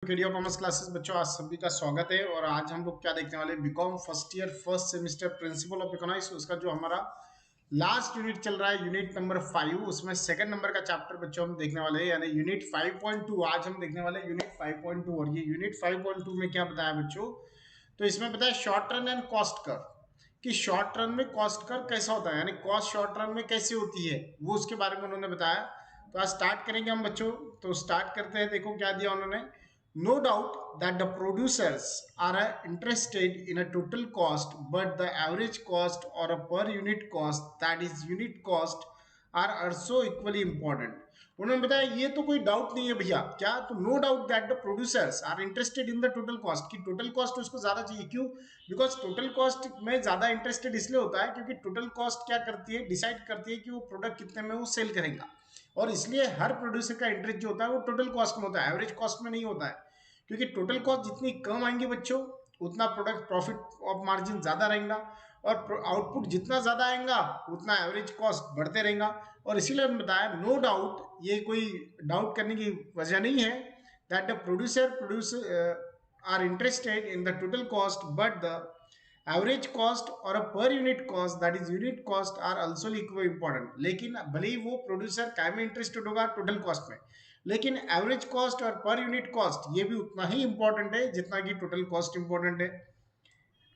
Video commerce classes बच्चों, आज सभी का स्वागत है। और आज हम लोग क्या देखने वाले हैं, BCom first year first semester principle of economics, उसका जो हमारा लास्ट यूनिट चल रहा है, यूनिट नंबर 5, उसमें सेकंड नंबर का चैप्टर बच्चों हम देखने वाले हैं, यानी यूनिट 5.2। आज हम देखने वाले हैं यूनिट 5.2। और ये यूनिट 5.2 में क्या बताया बच्चों, तो इसमें बताया short run and cost curve, कि शॉर्ट रन में कॉस्ट कर्व कैसा होता है, यानी कॉस्ट शॉर्ट रन में कैसे होती है, वो उसके बारे में उन्होंने बताया। तो आज स्टार्ट करेंगे हम बच्चों। तो स्टार्ट करते हैं। देखो क्या दिया उन्होंने। No doubt that the producers are interested in a total cost, but the average cost or a per unit cost, that is unit cost, are also equally important. उन्होंने बताया ये तो कोई डाउट नहीं है भैया, क्या, तो no doubt that the producers are interested in the total cost, की टोटल कॉस्ट उसको ज्यादा चाहिए। क्यों? बिकॉज टोटल कॉस्ट में ज्यादा इंटरेस्टेड इसलिए होता है क्योंकि टोटल कॉस्ट क्या करती है, डिसाइड करती है कि वो प्रोडक्ट कितने में वो सेल करेगा। और इसलिए हर प्रोड्यूसर का इंटरेस्ट जो होता है वो टोटल कॉस्ट में होता है, एवरेज कॉस्ट में नहीं होता है। क्योंकि टोटल कॉस्ट जितनी कम आएंगी बच्चों, उतना प्रोडक्ट प्रॉफिट ऑफ मार्जिन ज्यादा रहेगा, और आउटपुट जितना ज्यादा आएगा उतना एवरेज कॉस्ट बढ़ते रहेगा। और इसीलिए हमने बताया नो डाउट, ये कोई डाउट करने की वजह नहीं है, that the produce are interested in the total cost, but the average cost और a per unit cost, that is unit cost, are also equal important. लेकिन भले ही वो प्रोड्यूसर काय में इंटरेस्टेड होगा, टोटल कॉस्ट में, लेकिन एवरेज कॉस्ट और पर यूनिट कॉस्ट ये भी उतना ही इंपॉर्टेंट है जितना कि टोटल कॉस्ट इंपॉर्टेंट है।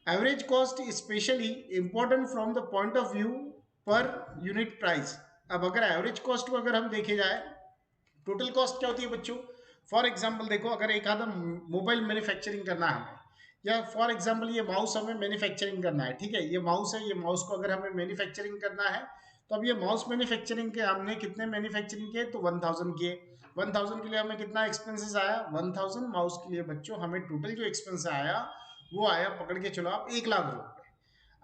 Average cost specially important from the point of view per unit price. अब अगर एवरेज कॉस्ट को अगर हम देखे जाए, टोटल कॉस्ट क्या होती है बच्चों। फॉर एग्जाम्पल देखो, अगर एक आधा मोबाइल मैन्युफैक्चरिंग करना है हमें, या फॉर एग्जाम्पल ये माउस हमें मैन्युफैक्चरिंग करना है, ठीक है, ये माउस है, ये माउस को अगर हमें मैन्युफैक्चरिंग करना है, तो अब ये माउस मैन्युफैक्चरिंग के हमने कितने मैन्युफैक्चरिंग किए, तो 1000 किए। 1000 के लिए हमें कितना एक्सपेंसेस आया, 1000 माउस के लिए बच्चों हमें टोटल जो एक्सपेंस आया वो आया, पकड़ के चलो आप, 1 लाख रुपए।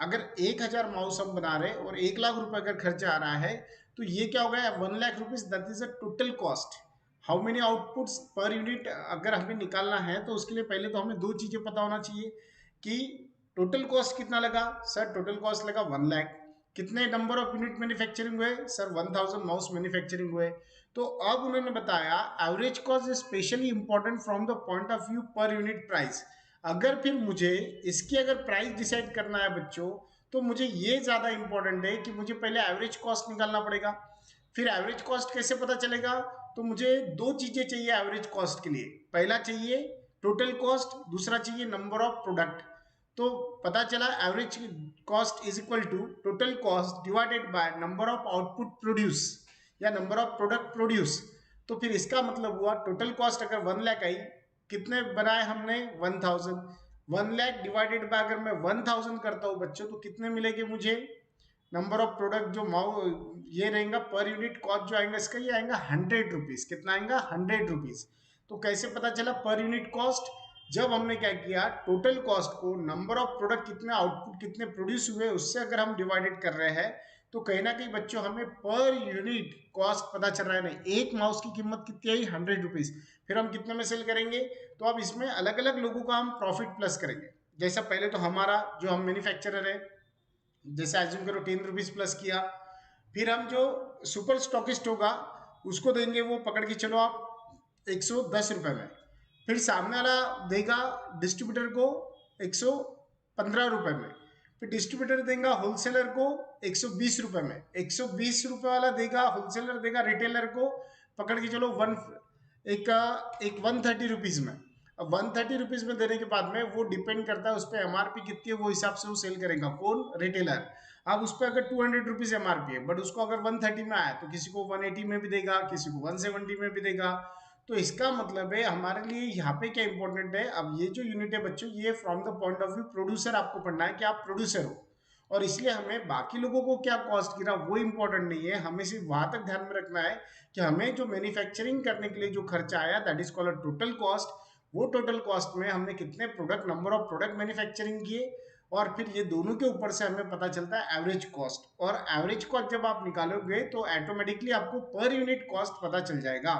अगर 1000 माउस हम बना रहे और 1 लाख रुपए अगर खर्चा आ रहा है, तो ये क्या हो गया, 1 lakh rupees, that is a total cost. How many outputs per unit अगर हमें निकालना है, तो उसके लिए पहले तो हमें दो चीजें पता होना चाहिए कि टोटल कॉस्ट कितना लगा। सर टोटल कॉस्ट लगा 1 लाख। कितने नंबर ऑफ यूनिट मैन्युफैक्चरिंग हुए, सर 1000 माउस मैन्युफैक्चरिंग हुए। तो अब उन्होंने बताया average cost is specially important from the point of view per unit price. अगर फिर मुझे इसकी अगर प्राइस डिसाइड करना है बच्चों, तो मुझे ये ज्यादा इंपॉर्टेंट है कि मुझे पहले एवरेज कॉस्ट निकालना पड़ेगा। फिर एवरेज कॉस्ट कैसे पता चलेगा, तो मुझे दो चीजें चाहिए एवरेज कॉस्ट के लिए। पहला चाहिए टोटल कॉस्ट, दूसरा चाहिए नंबर ऑफ प्रोडक्ट। तो पता चला average cost is equal to total cost divided by number of output produce, या नंबर ऑफ प्रोडक्ट प्रोड्यूस। तो फिर इसका मतलब हुआ टोटल कॉस्ट अगर 1 लाख आई, कितने बनाए हमने, 1000। 1 लाख डिवाइडेड बाय अगर मैं 1000 करता हूं बच्चों, तो कितने मिलेंगे मुझे, नंबर ऑफ प्रोडक्ट जो ये रहेगा पर यूनिट कॉस्ट जो आएगा इसका, ये आएगा 100 रुपीज। कितना आएगा, 100 रुपीज। तो कैसे पता चला पर यूनिट कॉस्ट, जब हमने क्या किया, टोटल कॉस्ट को नंबर ऑफ प्रोडक्ट कितने आउटपुट कितने प्रोड्यूस हुए उससे अगर हम डिवाइडेड कर रहे हैं, तो कहीं ना कहीं बच्चों हमें पर यूनिट कॉस्ट पता चल रहा है। नहीं, एक माउस की कीमत कितनी आई, 100 रुपीज। फिर हम कितने में सेल करेंगे, तो अब इसमें अलग अलग लोगों का हम प्रॉफिट प्लस करेंगे। जैसा पहले तो हमारा जो हम मैन्युफैक्चरर है, जैसे एज्यूम करो 10 रुपीज प्लस किया। फिर हम जो सुपर स्टॉकिस्ट होगा उसको देंगे, वो पकड़ के चलो आप 110 रुपए में। फिर सामने वाला देगा डिस्ट्रीब्यूटर को 115 रुपए में। फिर डिस्ट्रीब्यूटर देगा होलसेलर को 120 रुपए में। 120 रुपए वाला देगा, होलसेलर देगा रिटेलर को, पकड़ के चलो एक 130 रुपीज में। अब 130 रुपीज में देने के बाद में वो डिपेंड करता है उस पर एमआरपी कितनी है, वो हिसाब से वो सेल करेगा, कौन, रिटेलर। अब उस पर अगर 200 रुपीज एमआरपी है, बट उसको अगर 130 में आया, तो किसी को 180 में भी देगा, किसी को 170 में भी देगा। तो इसका मतलब है हमारे लिए यहाँ पे क्या इंपॉर्टेंट है, अब ये जो यूनिट है बच्चों, ये from the point of view producer आपको पढ़ना है कि आप प्रोड्यूसर हो। और इसलिए हमें बाकी लोगों को क्या कॉस्ट गिरा वो इंपॉर्टेंट नहीं है, हमें सिर्फ वहां तक ध्यान में रखना है कि हमें जो मैन्युफैक्चरिंग करने के लिए जो खर्चा आया, that is called total cost. वो टोटल कॉस्ट में हमने कितने product, number of product manufacturing किए, और फिर ये दोनों के ऊपर से हमें पता चलता है एवरेज कॉस्ट। और एवरेज कॉस्ट जब आप निकालोगे तो ऑटोमेटिकली आपको पर यूनिट कॉस्ट पता चल जाएगा।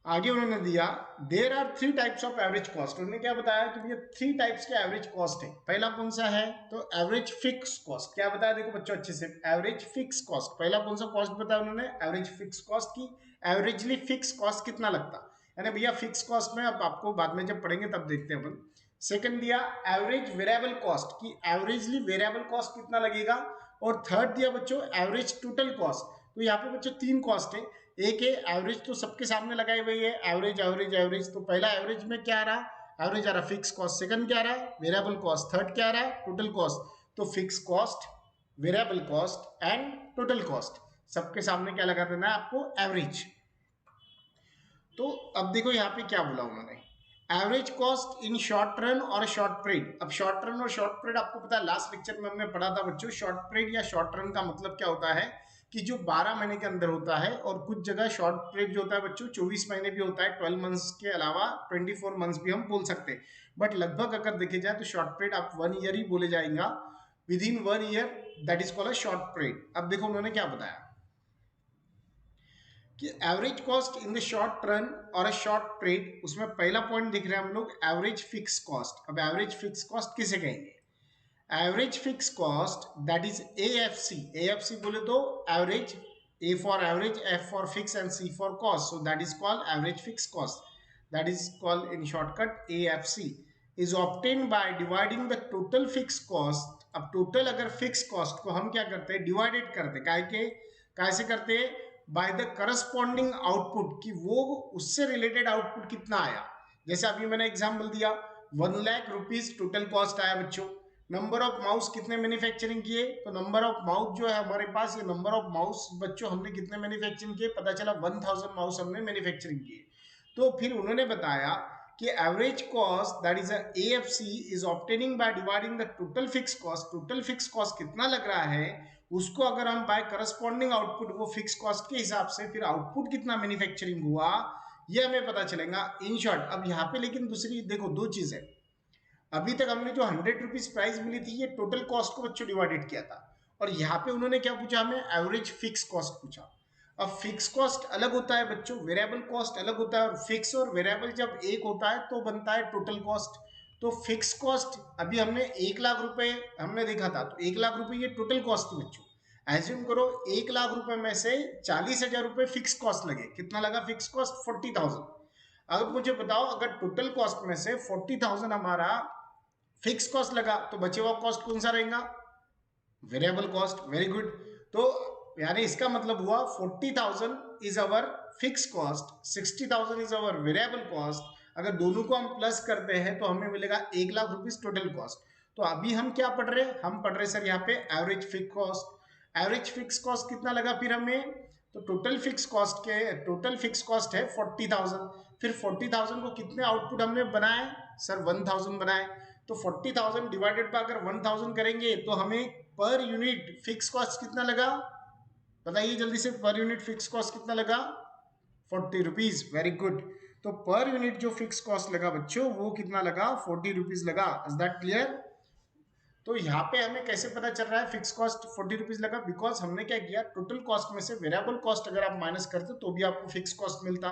आगे उन्होंने दिया there are 3 types of average cost. उन्होंने क्या बताया कि भैया 3 टाइप्स के एवरेज कॉस्ट है। पहला कौन सा है, तो एवरेज फिक्स कॉस्ट। क्या बताया, देखो बच्चों अच्छे से, एवरेज फिक्स कॉस्ट। पहला कौन सा कॉस्ट बताया उन्होंने, एवरेज फिक्स कॉस्ट की एवरेजली फिक्स कॉस्ट कितना लगता। यानी भैया फिक्स कॉस्ट में अब आपको बाद में जब पढ़ेंगे तब देखते हैं अपन। सेकंड दिया एवरेज वेरिएबल कॉस्ट की एवरेजली वेरिएबल कॉस्ट कितना लगेगा, और थर्ड दिया बच्चों एवरेज टोटल कॉस्ट। तो यहाँ पे बच्चों तीन कॉस्ट है, एक है एवरेज तो सबके सामने लगाई हुई है, एवरेज एवरेज एवरेज। तो पहला एवरेज में क्या आ रहा, एवरेज आ रहा फिक्स कॉस्ट, सेकंड क्या आ रहा है वेरिएबल कॉस्ट, थर्ड क्या आ रहा है टोटल कॉस्ट। तो fix cost, variable cost and total cost सबके सामने क्या लगा देना है आपको एवरेज। तो अब देखो यहाँ पे क्या बोला उन्होंने, average cost in short run और शॉर्ट पीरियड। अब शॉर्ट रन और शॉर्ट पीरियड आपको पता है लास्ट लेक्चर में हमने पढ़ा था बच्चों, शॉर्ट पीरियड या शॉर्ट रन का मतलब क्या होता है कि जो 12 महीने के अंदर होता है, और कुछ जगह शॉर्ट पीरियड जो होता है बच्चों 24 महीने भी होता है, 12 मंथ्स के अलावा 24 मंथ्स भी हम बोल सकते हैं। बट लगभग अगर देखे जाए तो शॉर्ट पीरियड आप 1 ईयर ही बोले जाएगा, with in 1 year, that is called a short period. अब देखो उन्होंने क्या बताया कि average cost in the short run और अ शॉर्ट पीरियड, उसमें पहला पॉइंट दिख रहा है हम लोग एवरेज फिक्स कॉस्ट। अब एवरेज फिक्स कॉस्ट किसे कहेंगे, average fix cost that is AFC. AFC बोले तो average, A for average, F for fix and C for cost, so that is called average fix cost, that is called in shortcut AFC, is obtained by dividing the total fix cost. अब total अगर fix cost को हम क्या करते हैं divided करते हैं, कैसे करते हैं, बाय द करस्पॉन्डिंग आउटपुट, कि वो उससे रिलेटेड आउटपुट कितना आया। जैसे अभी मैंने एग्जांपल दिया 1 लाख रुपीज टोटल कॉस्ट आया बच्चों, नंबर ऑफ माउस कितने मैन्युफैक्चरिंग किए, तो नंबर ऑफ माउस जो है हमारे पास, ये नंबर ऑफ माउस बच्चों हमने कितने मैन्युफैक्चरिंग किए, पता चला 1000 माउस हमने मैन्युफैक्चरिंग किए। तो फिर उन्होंने बताया कि average cost that is AFC is obtaining bye dividing the total fix cost. Total fix cost कितना लग रहा है उसको अगर हम बाय करस्पॉन्डिंग आउटपुट, वो फिक्स कॉस्ट के हिसाब से फिर आउटपुट कितना मैन्युफैक्चरिंग हुआ ये हमें पता चलेगा इन शॉर्ट। अब यहाँ पे लेकिन दूसरी देखो दो चीज है, अभी तक हमने जो 100 रुपीज प्राइस मिली थी ये टोटल कॉस्ट को बच्चों डिवाइडेड किया था, और यहाँ पे उन्होंने क्या पूछा हमें एवरेज फिक्स कॉस्ट पूछा। अब फिक्स कॉस्ट अलग होता है बच्चों, वेरिएबल कॉस्ट अलग होता है, और फिक्स और वेरिएबल जब एक होता है तो बनता है टोटल कॉस्ट। तो फिक्स कॉस्ट अभी हमने 1 लाख रुपए हमने देखा था, तो 1 लाख रुपए ये टोटल कॉस्ट थी बच्चों। एज्यूम करो 1 लाख रुपए में से 40,000 रुपए फिक्स कॉस्ट लगे, कितना लगा फिक्स कॉस्ट 40,000। अब मुझे बताओ अगर टोटल कॉस्ट में से 40,000 हमारा फिक्स कॉस्ट लगा तो बचे हुआ कॉस्ट कौन सा रहेगा, वेरिएबल कॉस्ट। Very good. तो यानी इसका मतलब हुआ 40,000 is our fix cost, 60,000 is our variable cost. अगर दोनों को हम प्लस करते हैं तो हमें मिलेगा 1 लाख रुपीज टोटल कॉस्ट। तो अभी हम क्या पढ़ रहे हैं, हम पढ़ रहे सर यहाँ पे average fix cost. Average fix cost कितना लगा फिर हमें, तो टोटल फिक्स कॉस्ट है 40,000। फिर 40,000 को कितने आउटपुट हमने बनाए सर 1000 बनाए, तो 40,000 डिवाइडेड बाय अगर 1000 करेंगे तो हमें पर यूनिट फिक्स कॉस्ट कितना लगा, बताइए जल्दी से, पर यूनिट फिक्स कॉस्ट कितना लगा 40 रुपीज। Very good. तो पर यूनिट जो फिक्स कॉस्ट लगा बच्चों वो कितना लगा 40 रुपीज लगा। Is that clear. तो यहाँ पे हमें कैसे पता चल रहा है फिक्स कॉस्ट 40 रुपीज लगा, बिकॉज हमने क्या किया टोटल कॉस्ट में से वेरिएबल कॉस्ट अगर आप माइनस करते तो भी आपको फिक्स कॉस्ट मिलता।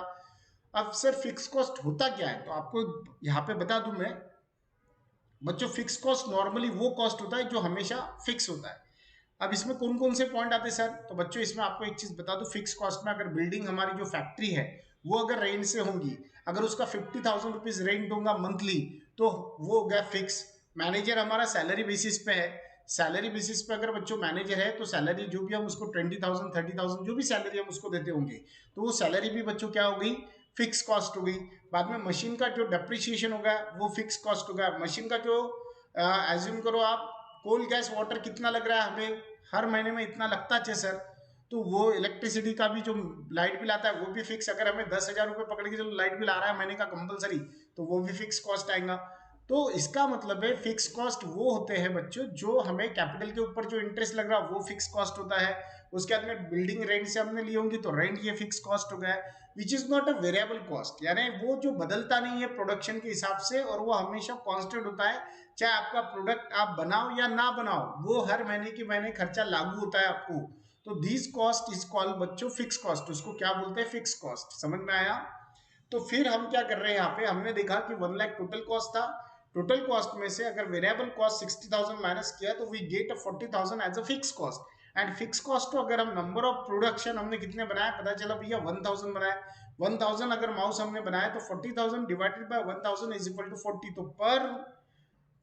अब सर फिक्स कॉस्ट होता क्या है, तो आपको यहाँ पे बता दूं मैं बच्चों, फिक्स कॉस्ट नॉर्मली वो कॉस्ट होता है जो हमेशा फिक्स होता है। अब इसमें कौन कौन से पॉइंट आते हैं सर, तो बच्चों इसमें आपको एक चीज बता दूं, फिक्स कॉस्ट में अगर बिल्डिंग हमारी जो फैक्ट्री है वो अगर रेंट से होंगी, अगर उसका 50,000 रुपीज रेंट होगा मंथली तो वो हो गया फिक्स। मैनेजर हमारा सैलरी बेसिस पे है, सैलरी बेसिस पे अगर बच्चों मैनेजर है तो सैलरी जो भी हम उसको 20,000 30,000 जो भी सैलरी हम उसको देते होंगे तो वो सैलरी भी बच्चों क्या हो गई फिक्स कॉस्ट हो गई। बाद में मशीन का जो डेप्रिसिएशन होगा वो फिक्स कॉस्ट होगा। मशीन का जो एज्यूम करो आप कोल गैस वाटर कितना लग रहा है हमें हर महीने में इतना लगता है सर, तो वो इलेक्ट्रिसिटी का भी जो लाइट बिल आता है वो भी फिक्स। अगर हमें 10,000 रुपये पकड़ के चलो लाइट बिल आ रहा है महीने का कंपलसरी, तो वो भी फिक्स कॉस्ट आएगा। तो इसका मतलब है फिक्स कॉस्ट वो होते हैं बच्चों जो हमें कैपिटल के ऊपर जो इंटरेस्ट लग रहा है वो फिक्स कॉस्ट होता है। उसके बाद में बिल्डिंग रेंट से हमने ली होंगी तो रेंट ये फिक्स कॉस्ट हो गया है, which is not a variable cost, यानी वो जो बदलता नहीं है प्रोडक्शन के हिसाब से और वो हमेशा कांस्टेंट होता है। चाहे आपका प्रोडक्ट आप बनाओ या ना बनाओ वो हर महीने के महीने खर्चा लागू होता है आपको। तो दिस कॉस्ट इज कॉल्ड बच्चों फिक्स कॉस्ट, उसको क्या बोलते हैं फिक्स कॉस्ट। समझ में आया। तो फिर हम क्या कर रहे हैं यहाँ पे, हमने देखा कि 1 लाख टोटल कॉस्ट था, टोटल कॉस्ट में से अगर वेरिएबल कॉस्ट 60,000 माइनस किया तो we get 40,000 as a fix cost. And fix cost को अगर हम नंबर ऑफ प्रोडक्शन हमने कितने बनाया पता चला भैया 1000 बनाया, 1000 अगर माउस हमने बनाया तो 40,000 divided by 1000 is equal to 40। तो पर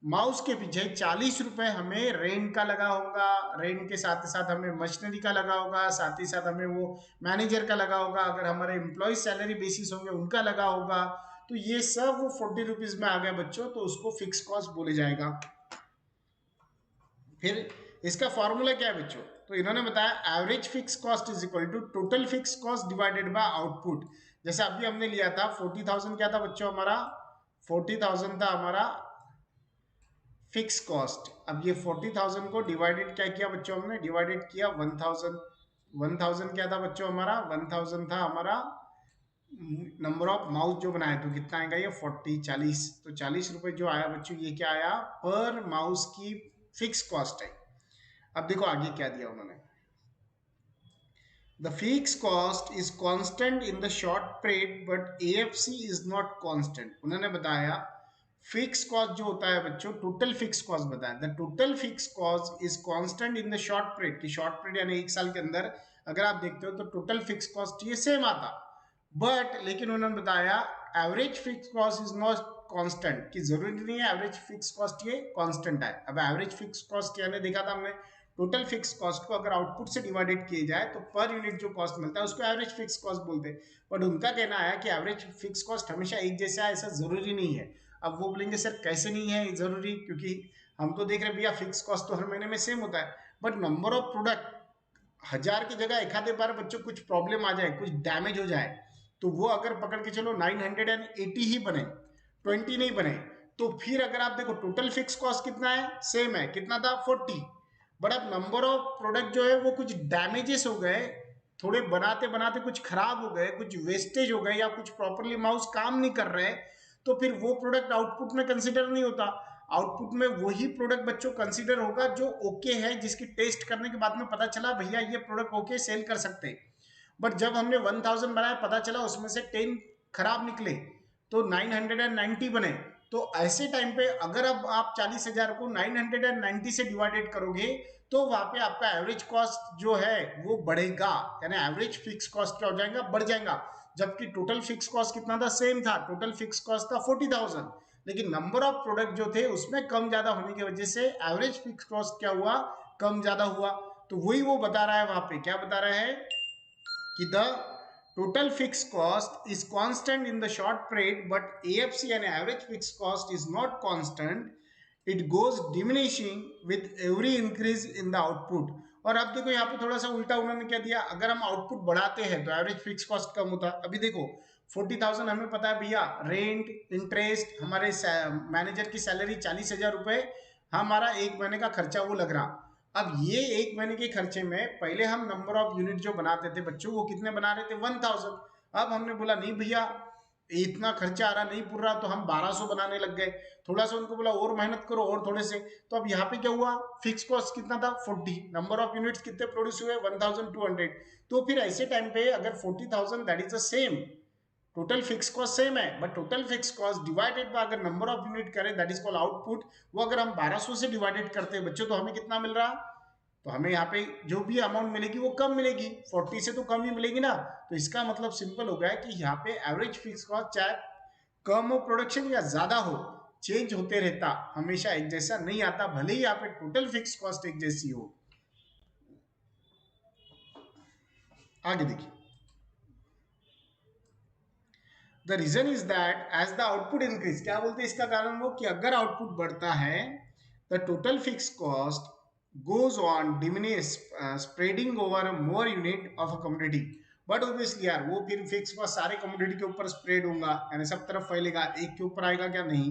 माउस के पीछे 40 रुपए हमें रेंट का लगा होगा, रेंट के साथ साथ हमें मशीनरी का लगा होगा, साथ ही साथ हमें वो मैनेजर का लगा होगा, अगर हमारे एम्प्लॉय सैलरी बेसिस होंगे उनका लगा होगा। तो ये सब वो 40 रुपीज में आ गया बच्चों, तो उसको फिक्स कॉस्ट बोले जाएगा। फिर इसका फॉर्मूला क्या है बच्चों, तो इन्होंने बताया average fix cost is equal to total fix cost divided by output. जैसे अभी हमने लिया था 40,000 क्या था बच्चों हमारा, 40,000 था हमारा फिक्स कॉस्ट। अब ये 40,000 को डिवाइडेड क्या किया बच्चों, हमने डिवाइडेड किया 1000। 1000 क्या था बच्चों हमारा, 1000 था हमारा नंबर ऑफ माउस जो बनाए, तो कितना आएगा ये 40 40। तो 40 रुपए जो आया बच्चों, ये क्या आया, पर माउस की फिक्स कॉस्ट है। अब देखो आगे क्या दिया उन्होंने, the fix cost is constant in the short period but AFC is not constant. उन्होंने बताया फिक्स कॉस्ट जो होता है बच्चों, टोटल फिक्स कॉस्ट बताया, the total fix cost is constant in the short period, कि शॉर्ट पीरियड यानी एक साल के अंदर अगर आप देखते हो तो टोटल फिक्स कॉस्ट ये सेम आता, बट लेकिन उन्होंने बताया average fix cost is not constant, कि जरूरी नहीं है एवरेज फिक्स कॉस्ट ये कांस्टेंट है। अब एवरेज फिक्स कॉस्ट यानी देखा था हमने, टोटल फिक्स कॉस्ट को अगर आउटपुट से डिवाइडेड किया जाए तो पर यूनिट जो कॉस्ट मिलता है उसको एवरेज फिक्स कॉस्ट बोलते हैं। बट उनका कहना है कि एवरेज फिक्स कॉस्ट हमेशा एक जैसा है, ऐसा जरूरी नहीं है। अब वो बोलेंगे सर कैसे नहीं है जरूरी, क्योंकि हम तो देख रहे हैं भैया फिक्स कॉस्ट तो हर महीने में सेम होता है, बट नंबर ऑफ प्रोडक्ट 1000 की जगह एक आधे बार बच्चों कुछ प्रॉब्लम आ जाए, कुछ डैमेज हो जाए, तो वो अगर पकड़ के चलो 980 ही बने, 20 नहीं बने, तो फिर अगर आप देखो टोटल फिक्स कॉस्ट कितना है, सेम है, कितना था 40, बट अब नंबर ऑफ प्रोडक्ट जो है वो कुछ डैमेजेस हो गए, थोड़े बनाते बनाते कुछ खराब हो गए, कुछ वेस्टेज हो गए, या कुछ प्रॉपरली माउस काम नहीं कर रहे, तो फिर वो प्रोडक्ट आउटपुट में कंसिडर नहीं होता। आउटपुट में वही प्रोडक्ट बच्चों कंसिडर होगा जो ओके है, जिसकी टेस्ट करने के बाद में पता चला भैया ये प्रोडक्ट ओके सेल कर सकते। बट जब हमने 1000 बनाया पता चला उसमें से 10 खराब निकले, तो 990 बने। तो ऐसे टाइम पे अगर अब आप 40,000 को 990 से डिवाइडेड करोगे तो वहां पे आपका एवरेज कॉस्ट जो है वो बढ़ेगा, यानी एवरेज फिक्स कॉस्ट क्या हो जाएगा, बढ़ जाएगा। जबकि टोटल फिक्स कॉस्ट कितना था, सेम था, टोटल फिक्स कॉस्ट था 40,000, लेकिन नंबर ऑफ प्रोडक्ट जो थे उसमें कम ज्यादा होने की वजह से एवरेज फिक्स कॉस्ट क्या हुआ, कम ज्यादा हुआ। तो वही वो बता रहा है वहां पे, क्या बता रहा है कि the total fixed cost is constant in the short period but AFC and average fixed cost is not constant, it goes diminishing with every increase in the output। और अब देखो यहाँ पे थोड़ा सा उल्टा उन्होंने क्या दिया, अगर हम आउटपुट बढ़ाते हैं तो एवरेज फिक्स कॉस्ट कम होता है। अभी देखो 40,000 हमें पता है भैया, रेंट इंटरेस्ट हमारे मैनेजर की सैलरी 40,000 रुपए हमारा एक महीने का खर्चा वो लग रहा। अब ये एक महीने के खर्चे में पहले हम नंबर ऑफ यूनिट जो बनाते थे बच्चों वो कितने बना रहे थे, 1000। अब हमने बोला नहीं भैया इतना खर्चा आ रहा नहीं पुर रहा, तो हम 1200 बनाने लग गए। थोड़ा सा उनको बोला और मेहनत करो और थोड़े से, तो अब यहाँ पे क्या हुआ, फिक्स कॉस्ट कितना था 40, नंबर ऑफ यूनिट्स कितने प्रोड्यूस हुए 1200। तो फिर ऐसे टाइम पे अगर 40,000 that is the same, total fix cost same है, but total fix cost divided by अगर नंबर ऑफ यूनिट करें दैट इज कॉल्ड आउटपुट, वो अगर हम 1200 से डिवाइडेड करते हैं बच्चों तो हमें कितना मिल रहा, तो हमें यहाँ पे जो भी अमाउंट मिलेगी वो कम मिलेगी, 40 से तो कम ही मिलेगी ना। तो इसका मतलब सिंपल हो गया कि यहाँ पे एवरेज फिक्स कॉस्ट चाहे कम हो प्रोडक्शन या ज्यादा हो, चेंज होते रहता, हमेशा एक जैसा नहीं आता, भले ही यहाँ पे टोटल फिक्स कॉस्ट एक जैसी हो। आगे देखिए, the reason is that as the output increase, क्या बोलते हैं इसका कारण, वो कि अगर आउटपुट बढ़ता है the total fix cost goes on diminish spreading over more unit of a commodity। But obviously यार वो फिर फिक्स कॉस्ट सारे कमोडिटी के ऊपर स्प्रेड होगा, यानी सब तरफ फैलेगा, एक के ऊपर आएगा क्या, नहीं।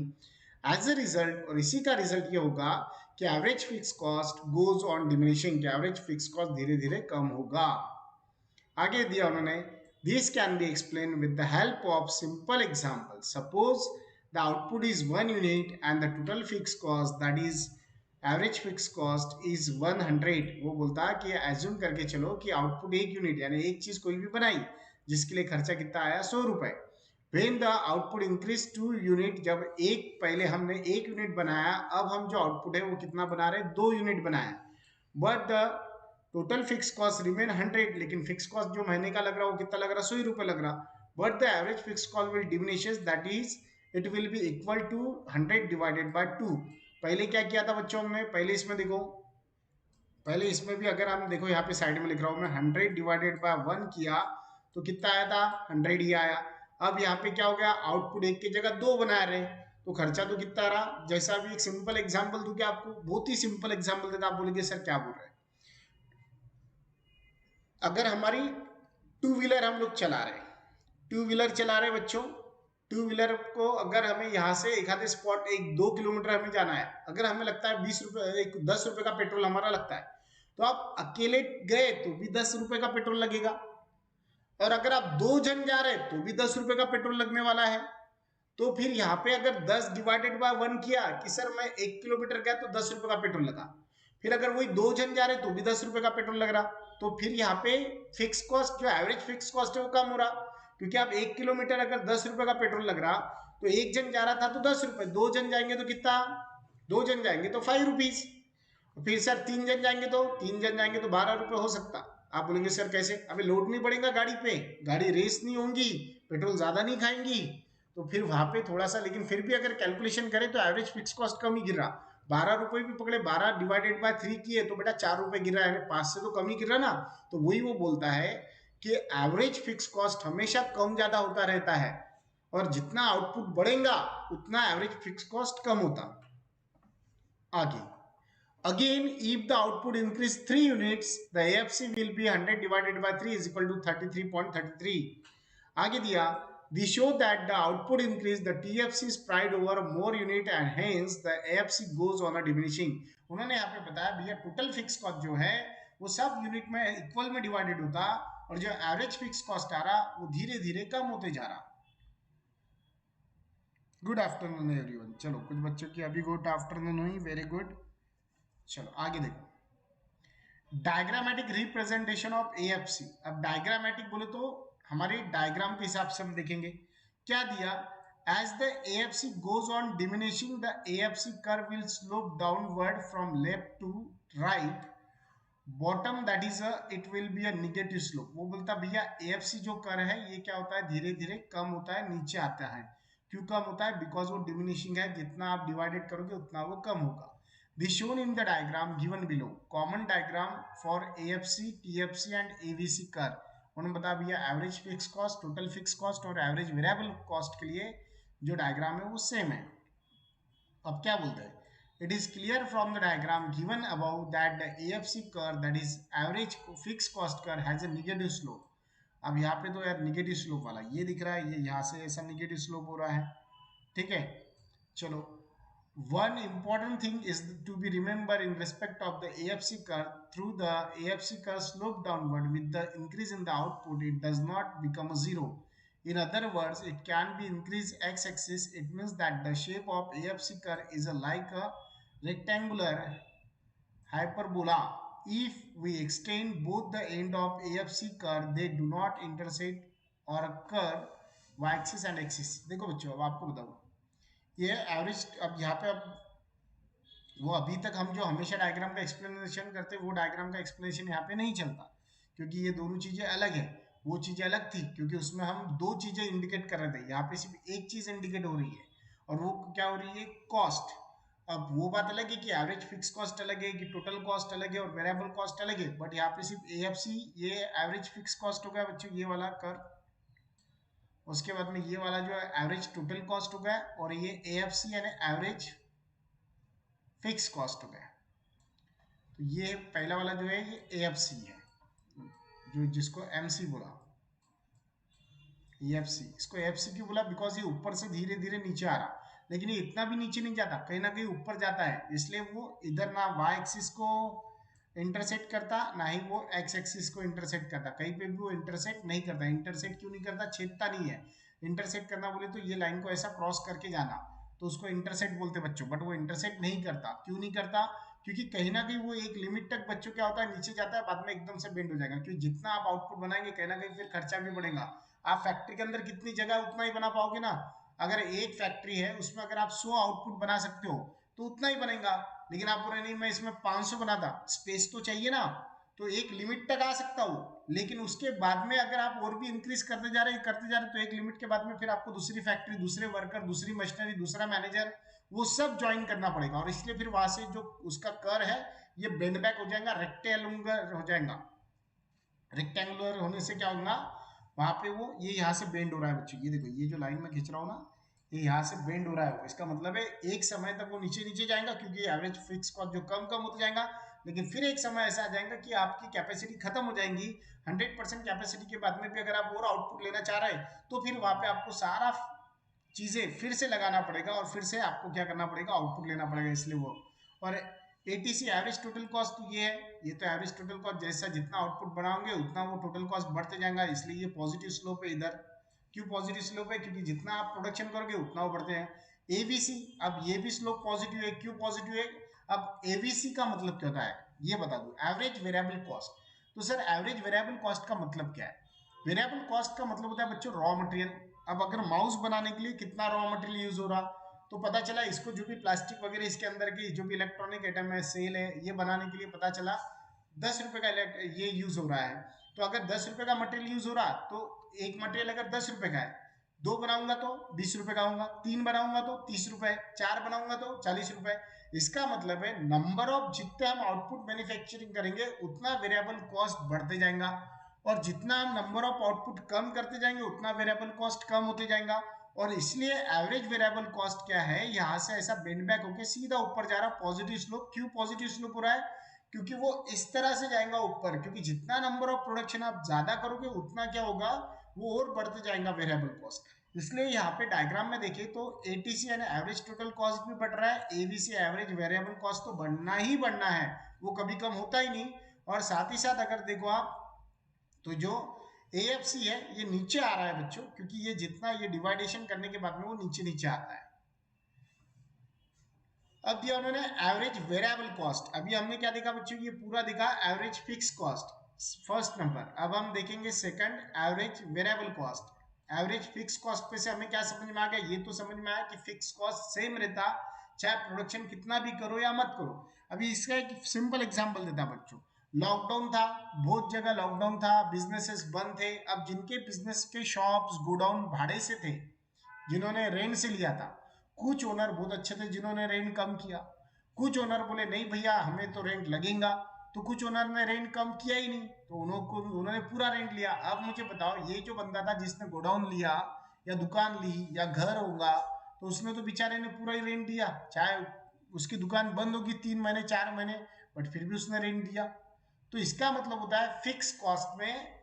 एज ए रिजल्ट, और इसी का रिजल्ट ये होगा कि average fix cost goes on diminishing, average fix cost धीरे धीरे कम होगा। आगे दिया उन्होंने, this can be explain with the help of simple example. Suppose the output is 1 unit and the total fix cost that is average fix cost is 100। वो बोलता है कि एज्यूम करके चलो कि आउटपुट एक यूनिट यानी एक चीज कोई भी बनाई जिसके लिए खर्चा कितना आया 100 रुपए। When the output increase 2 unit, जब एक पहले हमने 1 यूनिट बनाया, अब हम जो आउटपुट है वो कितना बना रहे, 2 यूनिट बनाया, but the total fix cost remain 100, लेकिन फिक्स कॉस्ट जो महीने का लग रहा है वो कितना लग रहा है, 100 रुपए लग रहा। but the average fixed cost will diminishes, that is it will be equal to 100 divided by 2। पहले क्या किया था बच्चों हमने, पहले इसमें देखो, पहले इसमें भी अगर हम देखो यहाँ पे साइड में लिख रहा हूँ मैं, 100 डिवाइडेड बाय 1 किया तो कितना आया था, 100 ही आया। अब यहाँ पे क्या हो गया, आउटपुट एक की जगह दो बना रहे, तो खर्चा तो कितना रहा। जैसा भी एक सिंपल एग्जांपल दूं क्या आपको, बहुत ही सिंपल एग्जांपल देता, आप बोलेंगे सर क्या बोल रहे हैं। अगर हमारी टू व्हीलर हम लोग चला रहे, टू व्हीलर चला रहे बच्चों, टू व्हीलर को अगर हमें यहाँ से एक आधे स्पॉट 1-2 किलोमीटर हमें जाना है, अगर हमें लगता है 20 रुपए, 10 रुपए का पेट्रोल हमारा लगता है, तो आप अकेले गए तो भी 10 रुपए का पेट्रोल लगेगा, और अगर आप 2 जन जा रहे हैं तो भी 10 रुपए का पेट्रोल लगने वाला है। तो फिर यहाँ पे अगर 10 डिवाइडेड बाय 1 किया कि सर मैं 1 किलोमीटर गया तो 10 रुपए का पेट्रोल लगा, फिर अगर वही 2 जन जा रहे तो भी 10 रुपए का पेट्रोल लग रहा, तो फिर यहाँ पे फिक्स कॉस्ट, जो एवरेज फिक्स कॉस्ट है वो कम हो रहा, क्योंकि आप 1 किलोमीटर अगर 10 रुपए का पेट्रोल लग रहा, तो 1 जन जा रहा था तो 10 रुपए, 2 जन जाएंगे तो कितना, 2 जन जाएंगे तो 5 रुपीज, फिर सर 3 जन जाएंगे तो 3 जन जाएंगे तो 12 रुपए हो सकता। आप बोलेंगे सर कैसे, अभी लोड नहीं पड़ेगा गाड़ी पे, गाड़ी रेस नहीं होंगी, पेट्रोल ज्यादा नहीं खाएंगी, तो फिर वहां पे थोड़ा सा, लेकिन फिर भी अगर कैलकुलेशन करें तो एवरेज फिक्स कॉस्ट कम ही गिर रहा। 12 रुपए भी पकड़े, 12 डिवाइडेड बाय 3 किए तो बेटा 4 रुपए गिर रहा है, 5 से तो कम ही गिर रहा ना। तो वही वो बोलता है कि एवरेज फिक्स कॉस्ट हमेशा कम ज्यादा होता रहता है, और जितना आउटपुट बढ़ेगा उतना एवरेज फिक्स कॉस्ट कम होता। आगे again, if the output increase 3 units, the AFC will be 100 divided by 3 is equal to 33.33। आगे दिया, we show that the output increase, the TFC spread over more unit and hence the AFC goes on a diminishing। उन्होंने यहाँ पे बताया भैया total fix cost जो है वो सब यूनिट में इक्वल में डिवाइडेड होता, और जो एवरेज फिक्स कॉस्ट आ रहा वो धीरे धीरे कम होते जा रहा। गुड आफ्टरनून एवरीवन, चलो कुछ बच्चों की अभी गुड आफ्टरनून हुई, वेरी गुड। चलो आगे देखो, डायग्रामेटिक रिप्रेजेंटेशन ऑफ एएफसी। अब डायग्रामेटिक बोले तो हमारे डायग्राम के हिसाब से हम देखेंगे, क्या दिया, as the AFC goes on diminishing the AFC curve will slope downward from left to right bottom, that is it will be a negative slope. वो बोलता भैया एएफसी जो कर्व है ये क्या होता है, धीरे धीरे कम होता है, नीचे आता है। क्यों कम होता है, बिकॉज वो डिमिनिशिंग है, जितना आप डिवाइडेड करोगे उतना वो कम होगा। This shown in the diagram given below, common diagram for AFC, TFC and AVC curve। उन्होंने बताया भैया average fix cost, total fix cost और एवरेज वेरिएबल कॉस्ट के लिए जो डायग्राम है वो सेम है। अब क्या बोलते हैं, it is clear from the diagram given above that the AFC curve, that is average fix cost curve, has a negative slope. अब यहाँ पे तो यार निगेटिव स्लोप वाला ये दिख रहा है, ये यहाँ से ऐसा निगेटिव स्लोप हो रहा है, ठीक है। चलो, one important thing is to be remembered in respect of the AFC curve, through the AFC curve slope downward with the increase in the output, it does not become a zero। In other words, it can be increased x-axis, it means that the shape of AFC curve is like a rectangular hyperbola। If we extend both the end of AFC curve, they do not intersect or curve y-axis and axis। देखो बच्चों अब आपको बताऊँ, ये average, अब यहाँ पे अब वो अभी तक हम जो हमेशा डायग्राम का एक्सप्लेनेशन करते हैं वो डायग्राम का एक्सप्लेनेशन यहाँ पे नहीं चलता, क्योंकि ये दोनों चीजें अलग है। वो चीजें अलग थी क्योंकि उसमें हम दो चीजें इंडिकेट कर रहे थे, यहाँ पे सिर्फ एक चीज इंडिकेट हो रही है, और वो क्या हो रही है, कॉस्ट। अब वो बात अलग है कि एवरेज फिक्स कॉस्ट अलग है, कि टोटल कॉस्ट अलग है और वेरिएबल कॉस्ट अलग है, बट यहाँ पे सिर्फ एएफसी, ये एवरेज फिक्स कॉस्ट हो गया बच्चों, ये वाला कर, उसके बाद में ये वाला जो है एवरेज टोटल कॉस्ट हो गया, और ये एएफसी यानी एवरेज फिक्स कॉस्ट हो गया। तो ये पहला वाला जो है ये एएफसी है, जो जिसको एमसी बोला, एएफसी। इसको एएफसी क्यों बोला, बिकॉज ये ऊपर से धीरे धीरे नीचे आ रहा, लेकिन ये इतना भी नीचे नहीं जाता, कहीं ना कहीं ऊपर जाता है, इसलिए वो इधर ना वाई एक्सिस को इंटरसेक्ट करता, ना ही वो एक्स एक्सिस को इंटरसेक्ट करता, कहीं पे भी वो इंटरसेक्ट नहीं करता। इंटरसेक्ट क्यों नहीं करता, छेदता नहीं है। इंटरसेक्ट करना बोले तो ये लाइन को ऐसा क्रॉस करके जाना, तो उसको इंटरसेक्ट बोलते बच्चों, बट वो इंटरसेक्ट नहीं करता। क्यों नहीं करता, क्योंकि कहीं ना कहीं वो एक लिमिट तक बच्चों क्या होता है, नीचे जाता है, बाद में एकदम से बेंड हो जाएगा, क्योंकि जितना आप आउटपुट बनाएंगे कहीं ना कहीं फिर खर्चा भी बढ़ेगा। आप फैक्ट्री के अंदर कितनी जगह उतना ही बना पाओगे ना, अगर एक फैक्ट्री है उसमें अगर आप 100 आउटपुट बना सकते हो तो उतना ही बनेगा, लेकिन आप बोले नहीं मैं इसमें 500 बनाता, स्पेस तो चाहिए ना, तो एक लिमिट तक आ सकता हूँ, लेकिन उसके बाद में अगर आप और भी इंक्रीज करते जा रहे तो एक लिमिट के बाद में फिर आपको दूसरी फैक्ट्री, दूसरे वर्कर, दूसरी मशीनरी, दूसरा मैनेजर, वो सब ज्वाइन करना पड़ेगा। और इसलिए फिर वहां से जो उसका कर है ये बेंड बैक हो जाएगा, रेक्टेंगुलर हो जाएगा। रेक्टेंगुलर होने से क्या होगा, वहां पे वो ये यहाँ से बेंड हो रहा है बच्चों, ये देखो ये जो लाइन में खींच रहा हूँ ना, ये यहाँ से बेंड हो रहा है। इसका मतलब है एक समय तक वो नीचे नीचे जाएगा क्योंकि एवरेज फिक्स कॉस्ट जो कम कम होता जाएगा, लेकिन फिर एक समय ऐसा आ जाएगा कि आपकी कैपेसिटी खत्म हो जाएगी। 100% कैपेसिटी के बाद में भी अगर आप और आउटपुट लेना चाह रहे हैं तो फिर वहां पे आपको सारा चीजें फिर से लगाना पड़ेगा और फिर से आपको क्या करना पड़ेगा, आउटपुट लेना पड़ेगा। इसलिए वो और एटीसी एवरेज टोटल कॉस्ट ये है, ये तो एवरेज टोटल कॉस्ट जैसा जितना आउटपुट बढ़ाओगे उतना वो टोटल कॉस्ट बढ़ते जाएगा, इसलिए ये पॉजिटिव स्लोप है इधर। क्यों पॉजिटिव स्लोप है, क्योंकि जितना आप प्रोडक्शन करोगे उतना वो बढ़ते हैं। एबीसी, अब ये भी स्लोप पॉजिटिव है, क्यों पॉजिटिव है। अब एबीसी का मतलब क्या होता है ये बता दूं, एवरेज वेरिएबल कॉस्ट। तो सर एवरेज वेरिएबल कॉस्ट का मतलब क्या है, वेरिएबल कॉस्ट का मतलब होता है बच्चों रॉ मटेरियल। अब अगर माउस बनाने के लिए कितना रॉ मटेरियल यूज हो रहा, तो पता चला इसको जो भी प्लास्टिक वगैरह इसके अंदर की जो भी इलेक्ट्रॉनिक आइटम है, सेल है, ये बनाने के लिए पता चला 10 रुपए का ये यूज हो रहा है। तो अगर 10 रुपए का मटेरियल यूज हो रहा तो एक मटेरियल अगर 10 रुपए का है, दो बनाऊंगा तो 20 रुपए का होगा, तीन बनाऊंगा तो 30 रुपए, चार बनाऊंगा तो 40 रुपए। इसका मतलब है नंबर ऑफ जितने हम आउटपुट मैन्युफैक्चरिंग करेंगे उतना वेरिएबल कॉस्ट बढ़ते जाएगा, और जितना हम नंबर ऑफ आउटपुट कम करते जाएंगे उतना वेरिएबल कॉस्ट कम होते जाएगा। और इसलिए एवरेज वेरिएबल कॉस्ट क्या है, यहाँ से ऐसा बेंड बैक होकर सीधा ऊपर जा रहा पॉजिटिव स्लोप। क्यों पॉजिटिव स्लोप हो रहा है, क्योंकि वो इस तरह से जाएगा ऊपर, क्योंकि जितना नंबर ऑफ प्रोडक्शन आप ज्यादा करोगे उतना क्या होगा, वो और बढ़ते जाएगा वेरिएबल कॉस्ट। इसलिए यहाँ पे डायग्राम में देखिए तो एटीसी यानी एवरेज टोटल कॉस्ट भी बढ़ रहा है, एबीसी एवरेज वेरिएबल कॉस्ट तो बढ़ना ही बढ़ना है, वो कभी कम होता ही नहीं। और साथ ही साथ अगर देखो आप तो जो एएफसी है ये नीचे आ रहा है बच्चों, क्योंकि ये जितना ये डिवाइडेशन करने के बाद में वो नीचे नीचे आता है। अब दिया उन्होंने एवरेज वेरिएबल कॉस्ट, अभी हमने क्या देखा बच्चों, ये पूरा दिखा average fix cost first number. अब हम देखेंगे second average variable cost. Average fix cost पे से हमें क्या समझ में आ गया, ये तो समझ में आया कि फिक्स कॉस्ट सेम रहता चाहे प्रोडक्शन कितना भी करो या मत करो। अभी इसका एक सिंपल एग्जांपल देता बच्चों, लॉकडाउन था, बहुत जगह लॉकडाउन था, बिजनेसेस बंद थे। अब जिनके बिजनेस के शॉप्स गोडाउन भाड़े से थे, जिन्होंने रेंट से लिया था, कुछ ओनर बहुत अच्छे थे जिन्होंने रेंट कम किया, कुछ ओनर बोले नहीं भैया हमें तो रेंट लगेगा, तो कुछ ओनर ने रेंट कम किया ही नहीं, तो उन्होंने पूरा रेंट लिया। अब मुझे बताओ ये जो बंदा था जिसने गोडाउन लिया या दुकान ली या घर होगा, तो उसने तो बेचारे ने पूरा ही रेंट दिया, चाहे उसकी दुकान बंद होगी 3 महीने 4 महीने, बट फिर भी उसने रेंट दिया। तो इसका मतलब होता है फिक्स कॉस्ट में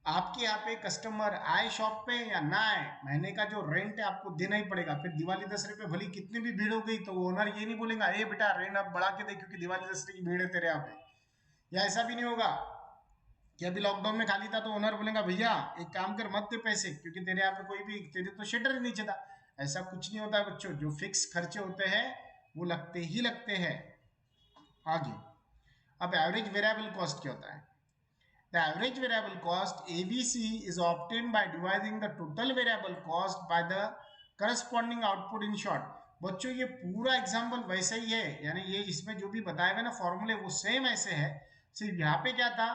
आपके यहाँ पे कस्टमर आए शॉप पे या ना आए, महीने का जो रेंट है आपको देना ही पड़ेगा। फिर दिवाली दशहरे पे भली कितनी भी भीड़ हो गई तो ओनर ये नहीं बोलेगा ए बेटा रेंट अब बढ़ा के दे क्योंकि दिवाली दशहरे की भीड़ है तेरे यहाँ पे। या ऐसा भी नहीं होगा कि अभी लॉकडाउन में खाली था तो ओनर बोलेगा भैया एक काम कर मत दे पैसे क्योंकि तेरे यहाँ पे कोई भी, तेरे तो शटर ही नीचे था। ऐसा कुछ नहीं होता है बच्चों, जो फिक्स खर्चे होते हैं वो लगते ही लगते हैं। आगे अब एवरेज वेरिएबल कॉस्ट क्या होता है, the average variable cost ABC is obtained by dividing the total variable cost by the corresponding output in short। बच्चों ये पूरा एग्जाम्पल वैसे ही है, यानी ये इसमें जो भी बताए हुए ना फॉर्मूले वो सेम ऐसे है, सिर्फ यहाँ पे क्या था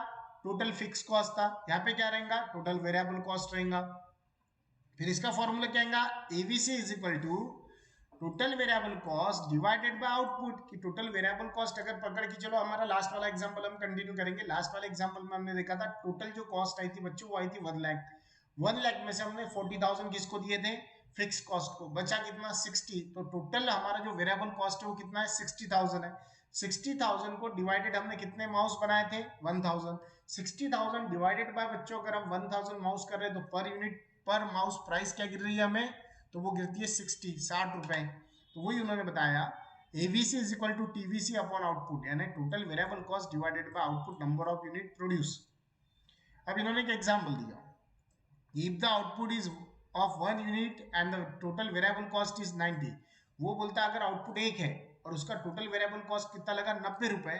टोटल फिक्स कॉस्ट था, यहाँ पे क्या रहेगा टोटल वेरिएबल कॉस्ट रहेगा। फिर इसका फॉर्मूला क्या आएगा, ABC is equal to total variable cost divided by output. की टोटल वेरिएबल कॉस्ट अगर पकड़ के चलो, हमारा लास्ट वाला एग्जांपल हम कंटिन्यू करेंगे। लास्ट वाले एग्जांपल में हमने देखा था टोटल जो कॉस्ट आई थी बच्चों वो आई थी 1 लाख। 1 लाख में से हमने 40,000 किसको दिए थे, फिक्स कॉस्ट को, बचा कितना 60। तो टोटल हमारा जो वेरिएबल कॉस्ट है वो कितना है 60,000 है। 60,000 को डिवाइडेड हमने कितने माउस बनाए थे 1000। 60,000 डिवाइडेड बाय बच्चों अगर हम 1000 माउस कर रहे हैं तो पर यूनिट पर माउस प्राइस क्या गिर रही है हमें, तो वो गिरती है 60 तो वही उन्होंने बताया AVC is equal to TVC upon output, यानी total variable cost divided by output number of unit produce. अब इन्होंने एक एग्जांपल दिया, if the output is of 1 unit and the total variable cost is 90। वो बोलता है अगर आउटपुट एक है और उसका टोटल वेरिएबल कॉस्ट कितना लगा 90 रुपए,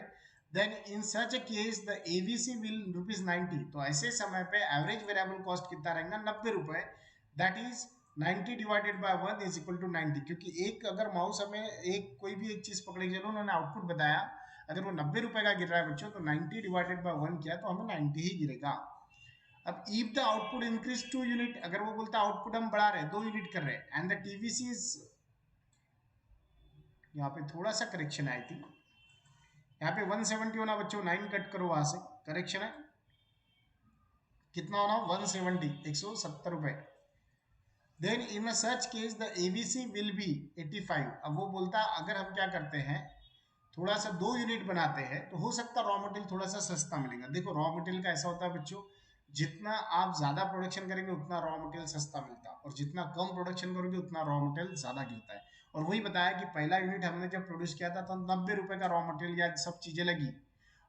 then in such a case the AVC will ₹90। तो ऐसे समय पे एवरेज वेरिएबल कॉस्ट कितना रहेगा 90 रुपए, that is 90 divided by 1 is equal to 90। क्योंकि एक अगर माउस हमें एक कोई भी एक चीज पकड़े चलो उन्होंने आउटपुट बताया, अगर वो 90 रुपए का गिर रहा है बच्चों तो 90 डिवाइडेड बाय 1 किया तो हमें 90 ही गिरेगा। अब if the output increase 2 unit, अगर वो बोलता है आउटपुट हम बढ़ा रहे हैं 2 यूनिट कर रहे हैं, एंड द टीवीसी इज, यहाँ पे थोड़ा सा करेक्शन आई थी, यहाँ पे 170 होना बच्चों, 9 कट करो वहां से, करेक्शन है कितना होना, 170, 170 रुपए। Then in such case the ABC will be 85। अब वो बोलता है अगर हम क्या करते हैं, थोड़ा सा 2 यूनिट बनाते हैं तो हो सकता है रॉ मटेरियल थोड़ा सा सस्ता मिलेगा। देखो रॉ मटेरियल का ऐसा होता है बच्चों, जितना आप ज्यादा प्रोडक्शन करेंगे उतना रॉ मटेरियल सस्ता मिलता है, और जितना कम प्रोडक्शन करोगे उतना रॉ मटेरियल ज्यादा गिरता है। और वही बताया कि पहला यूनिट हमने जब प्रोड्यूस किया था तो 90 रुपए का रॉ मटेरियल या सब चीजें लगी।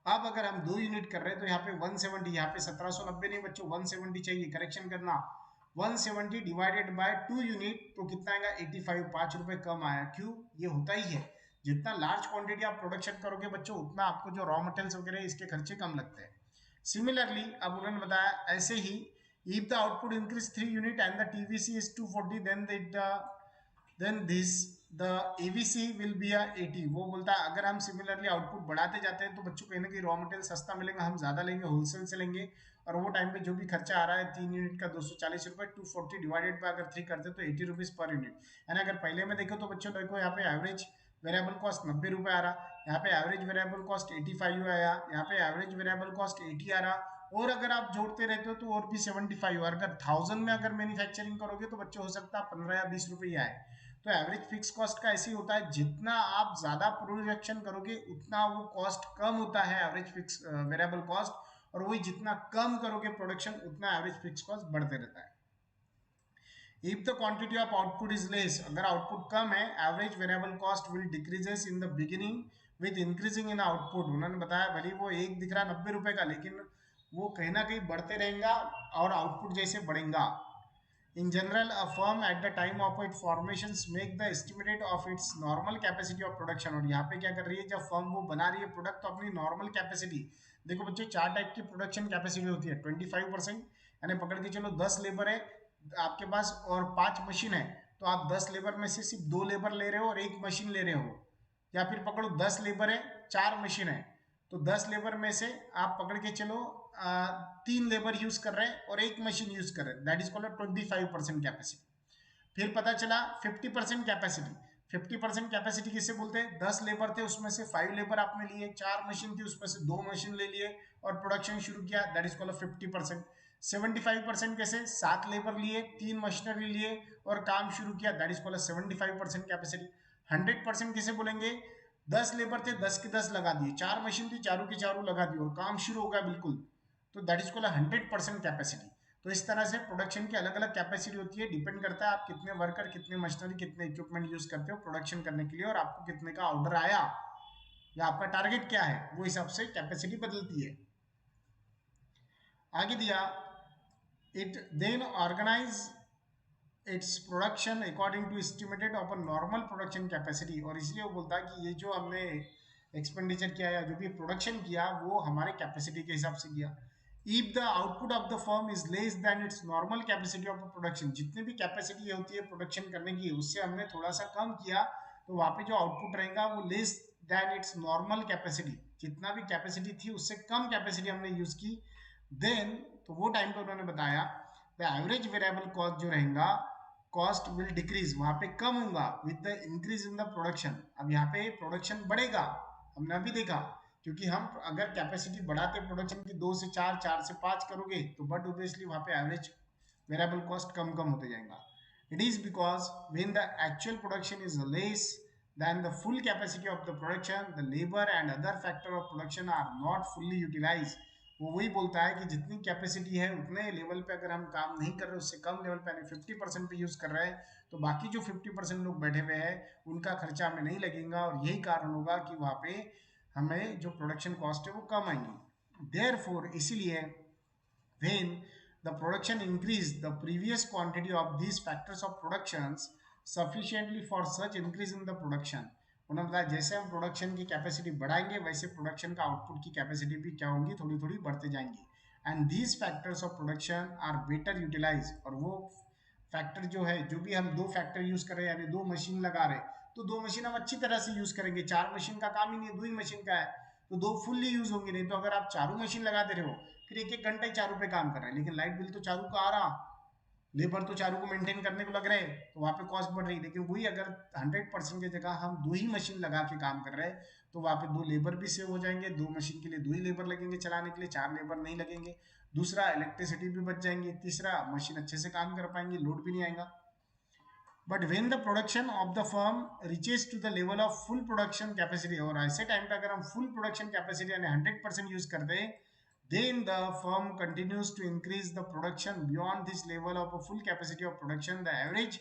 अब अगर हम 2 यूनिट कर रहे हैं तो यहाँ पे 170, यहाँ पे 1790 नहीं बच्चों, 170 चाहिए, करेक्शन करना। 170 डिवाइडेड बाय 2 यूनिट तो कितना आएगा, 85, 5 रुपए कम आया। क्यों, ये होता ही है, जितना लार्ज क्वांटिटी आप प्रोडक्शन करोगे बच्चों उतना आपको जो रॉ मटेरियल्स वगैरह इसके खर्चे कम लगते हैं। सिमिलरली अब उन्होंने बताया ऐसे ही, if the output increase 3 unit and the TVC is 240, then this the AVC will be 80। वो बोलता है अगर हम सिमिलरली आउटपुट बढ़ाते जाते हैं तो बच्चों कहीं ना कहीं रॉ मटेरियल सस्ता मिलेगा, हम ज्यादा लेंगे, होलसेल से लेंगे, और वो टाइम पे जो भी खर्चा आ रहा है 3 यूनिट का 240 रुपए, 240 डिवाइडेड बाय अगर 3 करते तो 80 रुपीज पर यूनिट है ना। अगर पहले में देखो तो बच्चों देखो यहाँ पे एवरेज वेरिएबल कॉस्ट 90 रुपए आ रहा, यहाँ पे एवरेज वेरिएबल कॉस्ट 85 आया, यहाँ पे एवरेज वेरिएबल कॉस्ट 80 आ रहा, और अगर आप जोड़ते रहते हो तो और भी 75। और अगर 1000 में अगर मैन्युफैक्चरिंग करोगे तो बच्चों हो सकता है 15 या 20 रुपए ही आए। तो एवरेज फिक्स कॉस्ट का ऐसे ही होता है, जितना आप ज्यादा प्रोडक्शन करोगे उतना वो कॉस्ट कम होता है, एवरेज फिक्स वेरिएबल कॉस्ट, और वही जितना कम करोगे प्रोडक्शन उतना एवरेज फिक्स कॉस्ट बढ़ते रहता है। If the quantity of output is less, अगर आउटपुट कम है, average variable cost will decreases in the beginning with increasing in output. उन्होंने बताया भले वो एक दिख रहा 90 रुपए का, लेकिन वो कहीं ना कहीं बढ़ते रहेगा और आउटपुट जैसे बढ़ेगा। In general, a firm at the time of its formations make the estimate of its normal capacity of production। और यहाँ पे क्या कर रही है, जब फर्म वो बना रही है प्रोडक्ट तो अपनी नॉर्मल कैपेसिटी, देखो बच्चों 4 टाइप की प्रोडक्शन कैपेसिटी होती है। 25%, यानी पकड़ के चलो 10 लेबर है आपके पास और 5 मशीन है, तो आप 10 लेबर में से सिर्फ 2 लेबर ले रहे हो और 1 मशीन ले रहे हो। या फिर पकड़ो 10 लेबर है 4 मशीन है, तो 10 लेबर में से आप पकड़ के चलो 3 लेबर यूज कर रहे हैं और 1 मशीन यूज कर रहे हैं, दैट इज कॉल्ड 25% कैपेसिटी। फिर पता चला 50% कैपेसिटी। 50% कैपेसिटी किसे बोलते हैं, 10 लेबर थे उसमें से 5 लेबर आपने लिए, 4 मशीन थी उसमें से 2 मशीन ले लिए और प्रोडक्शन शुरू किया, दैट इज कॉल्ड 50%। 75% कैसे, 7 लेबर लिए, 3 मशीनरी लिए और काम शुरू किया, दैट इज कॉल्ड 75% कैपेसिटी। 100% किसे बोलेंगे, 10 लेबर थे 10 के 10 लगा दिए, 4 मशीन थी चारों की चारों लगा दी और काम शुरू हो गया बिल्कुल, तो दैट इज कॉल्ड 100% कैपेसिटी। तो इस तरह से प्रोडक्शन की अलग अलग कैपेसिटी होती है, डिपेंड करता है आप कितने वर्कर, कितने मशीनरी, कितने इक्विपमेंट यूज करते हो प्रोडक्शन करने के लिए, और आपको कितने का ऑर्डर आया या आपका टारगेट क्या है, वो हिसाब से कैपेसिटी बदलती है। आगे दिया, it then organize its production according to estimated of a normal production capacity. और इसलिए वो बोलता है कि ये जो हमने एक्सपेंडिचर किया या जो भी प्रोडक्शन किया वो हमारे कैपेसिटी के हिसाब से किया। If the output of the firm is less than it's normal capacity of production, जितनी भी कैपेसिटी होती है प्रोडक्शन करने की उससे हमने थोड़ा सा कम किया, तो वहां पे जो आउटपुट रहेगा वो less than it's normal capacity, जितना भी कैपेसिटी थी उससे कम कैपेसिटी हमने यूज की, देन तो वो टाइम पे उन्होंने बताया द एवरेज वेरिएबल कॉस्ट जो रहेगा, कॉस्ट विल डिक्रीज, वहां पे कम होगा with the increase in the production. अब यहाँ पे प्रोडक्शन बढ़ेगा, हमने अभी देखा, क्योंकि हम अगर कैपेसिटी बढ़ाते प्रोडक्शन की 2 से 4, 4 से 5 करोगे तो बट ऑब्वियसली वहां पे एवरेज वेरिएबल कॉस्ट कम कम होते जाएगा। It is because when the actual production is less than the full capacity of the production, the labor and other factor of production are not fully utilized। वो वही बोलता है कि जितनी कैपेसिटी है उतने लेवल पे अगर हम काम नहीं कर रहे, उससे कम लेवल पे 50% पे यूज कर रहे हैं, तो बाकी जो 50% लोग बैठे हुए हैं उनका खर्चा हमें नहीं लगेगा, और यही कारण होगा कि वहां पे हमें जो प्रोडक्शन कॉस्ट है वो कम आएंगी। देयरफॉर इसीलिए when the production increase, the previous quantity of these factors of productions sufficiently for such increase in the production। उन्होंने बताया जैसे हम प्रोडक्शन की कैपेसिटी बढ़ाएंगे वैसे प्रोडक्शन का आउटपुट की कैपेसिटी भी क्या होंगी, थोड़ी थोड़ी बढ़ते जाएंगी। And these factors of production are better utilize, और वो फैक्टर जो है, जो भी हम 2 फैक्टर यूज कर रहे हैं यानी 2 मशीन लगा रहे हैं, तो 2 मशीन हम अच्छी तरह से यूज करेंगे, 4 मशीन का काम ही नहीं है, 2 ही मशीन का है, तो 2 फुल्ली यूज होंगे। नहीं तो अगर आप चारों मशीन लगा दे रहे हो फिर एक एक घंटा ही चारों पे काम कर रहे हैं, लेकिन लाइट बिल तो चारों का आ रहा, लेबर तो चारों को मेंटेन करने को लग रहे हैं, तो वहाँ पे कॉस्ट बढ़ रही। लेकिन वही अगर 100% की जगह हम 2 ही मशीन लगा के काम कर रहे हैं, तो वहाँ पे 2 लेबर भी सेव हो जाएंगे, 2 मशीन के लिए 2 ही लेबर लगेंगे चलाने के लिए, 4 लेबर नहीं लगेंगे। दूसरा, इलेक्ट्रिसिटी भी बच जाएंगी। तीसरा, मशीन अच्छे से काम कर पाएंगी, लोड भी नहीं आएगा। But when the production of the firm reaches to the level of full production capacity, और ऐसे टाइम पे अगर हम फुल प्रोडक्शन कैपेसिटी यानी 100% यूज करते हैं, then the firm continues to increase the production beyond this level of a full capacity of production, the average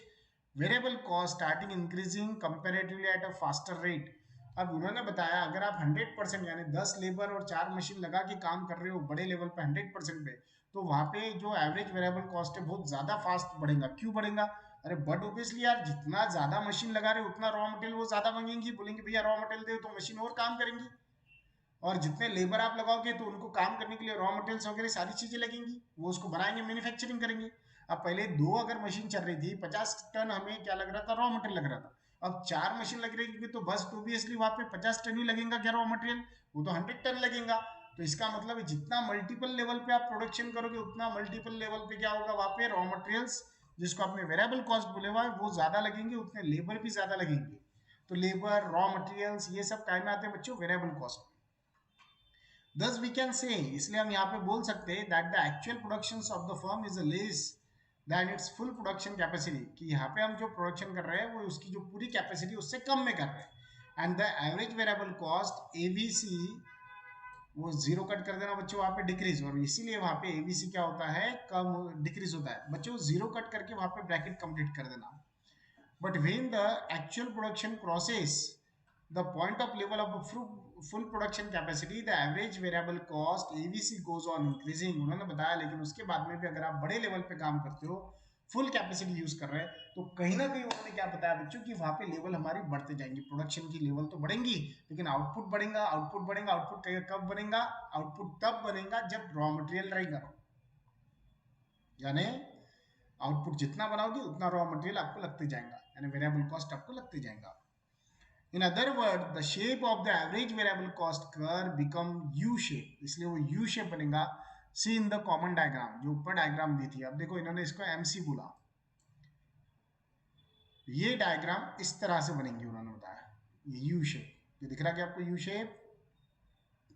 variable cost starting increasing comparatively at a faster rate. अब उन्होंने बताया अगर आप 100% यानी 10 labour और 4 मशीन लगा के काम कर रहे हो बड़े लेवल पे 100% पे, तो वहां पे जो एवरेज वेरिएबल कॉस्ट है बहुत ज्यादा फास्ट बढ़ेगा। क्यों बढ़ेगा? अरे बट ऑब्वियसली यार, जितना ज्यादा मशीन लगा रहे हो उतना रॉ मटेरियल वो ज्यादा मांगेंगी, बोलेंगे भैया रॉ मटेरियल दे, तो मशीन और काम करेंगी। और जितने लेबर आप लगाओगे तो उनको काम करने के लिए रॉ मटेरियल्स वगैरह सारी चीजें लगेंगी, वो उसको बनाएंगे, मैन्युफैक्चरिंग करेंगे। अब पहले 2 अगर मशीन चल रही थी, 50 टन हमें क्या लग रहा था, रॉ मटेरियल लग रहा था। अब 4 मशीन लग रही है, तो बस ऑब्वियसली वहां पे 50 टन ही लगेगा क्या रॉ मटेरियल, वो तो 100 टन लगेगा। तो इसका मतलब है जितना मल्टीपल लेवल पे आप प्रोडक्शन करोगे उतना मल्टीपल लेवल पे क्या होगा, वहां पे रॉ मटेरियल्स जिसको आपने वेरिएबल कॉस्ट बोले हुआ है वो ज्यादा लगेंगे, उतने लेबर भी ज्यादा लगेंगे। तो लेबर, रॉ मटेरियल्स, ये सब काय में आते हैं बच्चों, variable cost. Thus we can say, इसलिए हम यहाँ पे बोल सकते हैं that the actual productions of the firm is less than its full production capacity, कि यहाँ पे हम जो प्रोडक्शन कर रहे हैं वो उसकी जो पूरी कैपेसिटी उससे कम में कर रहे हैं। And the average variable cost AVC, वो जीरो कट कर देना बच्चों वहाँ पे डिक्रीज, और इसीलिए वहाँ पे एवीसी क्या होता है, कम डिक्रीज होता है बच्चों, जीरो कट करके वहाँ पे ब्रैकेट कंप्लीट कर देना। But when the actual production crosses the point of level of full production capacity, the average variable cost AVC goes on increasing, उन्होंने बताया। लेकिन उसके बाद में भी अगर आप बड़े लेवल पे काम करते हो, फुल कैपेसिटी यूज कर रहे हैं, तो कहीं ना कहीं उन्होंने क्या बताया बच्चों कि वहां पे लेवल हमारी बढ़ते जाएंगी, प्रोडक्शन की लेवल तो बढ़ेंगी, लेकिन आउटपुट बढ़ेगा, आउटपुट बढ़ेगा। आउटपुट कब बनेगा? आउटपुट तब बनेगा जब रॉ मटेरियल रहेगा, यानी आउटपुट जितना बनाओगे उतना रॉ मटेरियल आपको लगते जाएगा, यानी वेरिएबल कॉस्ट आपको लगते जाएगा। इन other word, the shape of the average variable cost curve become U shape, इसलिए वो यू शेप बनेगा। सी इन द कॉमन डायग्राम, जो ऊपर डायग्राम दी थी, अब देखो इन्होंने इसको एमसी बोला, ये डायग्राम इस तरह से बनेंगी, उन्होंने बताया ये यू शेप, ये दिख रहा है कि आपको यू शेप,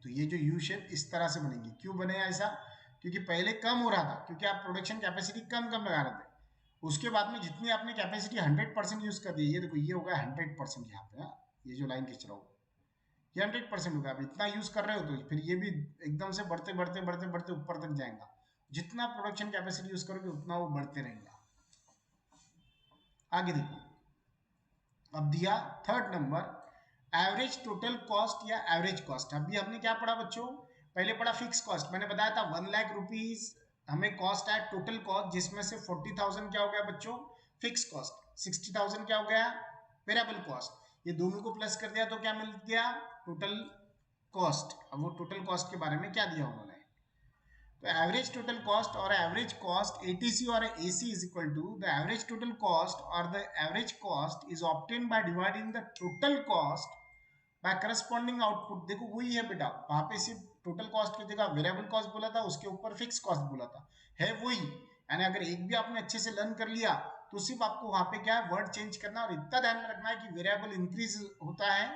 तो ये जो यू शेप इस तरह से बनेगी। क्यों बने ऐसा? क्योंकि पहले कम हो रहा था, क्योंकि आप प्रोडक्शन कैपेसिटी कम कम लगा रहे थे, उसके बाद में जितनी आपने कैपेसिटी 100% यूज कर दी, ये देखो ये होगा 100% यहाँ पे, हाँ ये जो लाइन खींच रहा हूँ ये 100% होगा। आप इतना यूज कर रहे हो तो फिर ये भी एकदम से बढ़ते बढ़ते बढ़ते बढ़ते ऊपर तक जाएगा। जितना प्रोडक्शन कैपेसिटी यूज करोगे उतना वो बढ़ते रहेगा। आगे देखो, अब दिया third number, average total cost या एवरेज कॉस्ट। अभी हमने क्या पढ़ा बच्चों? पहले पढ़ा फिक्स कॉस्ट, मैंने बताया था 1,00,000 रुपीज हमें कॉस्ट है टोटल कॉस्ट, जिसमें से 40,000 क्या हो गया बच्चों, फिक्स कॉस्ट, 60,000 क्या हो गया, वेरिएबल कॉस्ट। ये दोनों को प्लस कर दिया तो क्या मिल गया, टोटल कॉस्ट। अब वो टोटल कॉस्ट के बारे में क्या दिया उन्होंने, तो एवरेज टोटल कॉस्ट और एवरेज कॉस्ट एटीसी और AC is equal to the average total cost और the average cost is obtain by dividing the total cost by corresponding output. देखो वही है बेटा, वहां पे सिर्फ टोटल कॉस्ट की जगह वेरिएबल कॉस्ट बोला था, उसके ऊपर फिक्स कॉस्ट बोला था, है वही। यानी अगर एक भी आपने अच्छे से लर्न कर लिया तो सिर्फ आपको वहां पे क्या है, वर्ड चेंज करना, और इतना ध्यान में रखना है कि वेरिएबल इंक्रीज होता है